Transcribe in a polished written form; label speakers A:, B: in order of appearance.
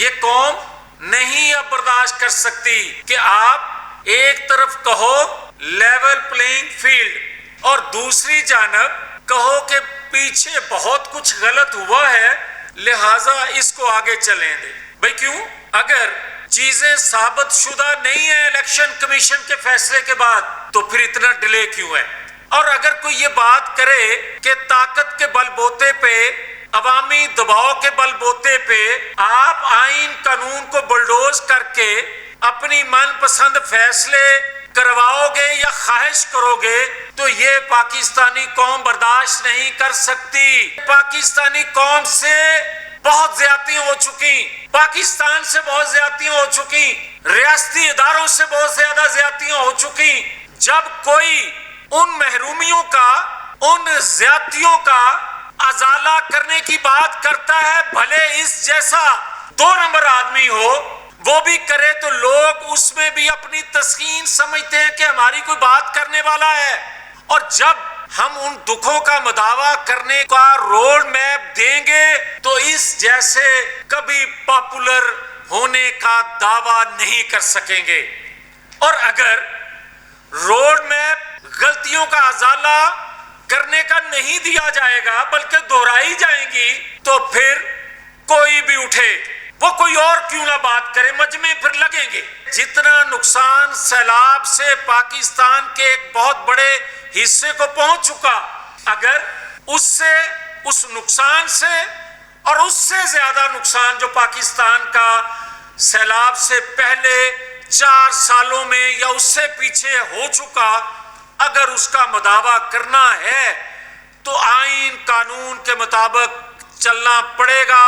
A: یہ قوم نہیں اب برداشت کر سکتی کہ آپ ایک طرف کہو لیول پلینگ فیلڈ اور دوسری جانب کہو کہ پیچھے بہت کچھ غلط ہوا ہے لہٰذا اس کو آگے چلیں دیں۔ بھئی کیوں؟ اگر چیزیں ثابت شدہ نہیں ہیں الیکشن کمیشن کے فیصلے کے بعد تو پھر اتنا ڈیلے کیوں ہے؟ اور اگر کوئی یہ بات کرے کہ طاقت کے بل بوتے پہ، عوامی دباؤ کے بل بوتے پہ آپ آئین قانون کو بلڈوز کر کے اپنی من پسند فیصلے کرواؤ گے یا خواہش کرو گے تو یہ پاکستانی قوم برداشت نہیں کر سکتی۔ پاکستانی قوم سے بہت زیادتیاں ہو چکی، پاکستان سے بہت زیادتیاں ہو چکی، ریاستی اداروں سے بہت زیادہ زیادتیاں ہو چکی۔ جب کوئی ان محرومیوں کا، ان زیادتیوں کا ازالہ کرنے کی بات کرتا ہے، بھلے اس جیسا 2 نمبر آدمی ہو وہ بھی کرے تو لوگ اس میں بھی اپنی تسکین سمجھتے ہیں کہ ہماری کوئی بات کرنے والا ہے۔ اور جب ہم ان دکھوں کا مداوع کرنے کا روڈ میپ دیں گے تو اس جیسے کبھی پاپولر ہونے کا دعویٰ نہیں کر سکیں گے۔ اور اگر روڈ میپ غلطیوں کا ازالہ کرنے کا نہیں دیا جائے گا بلکہ دہرائی جائیں گی تو پھر کوئی بھی اٹھے، وہ کوئی اور کیوں نہ بات کرے، مجمع پھر لگیں گے۔ جتنا نقصان سیلاب سے پاکستان کے ایک بہت بڑے حصے کو پہنچ چکا، اگر اس نقصان سے اور اس سے زیادہ نقصان جو پاکستان کا سیلاب سے پہلے 4 سالوں میں یا اس سے پیچھے ہو چکا، اگر اس کا مداوع کرنا ہے تو آئین قانون کے مطابق چلنا پڑے گا۔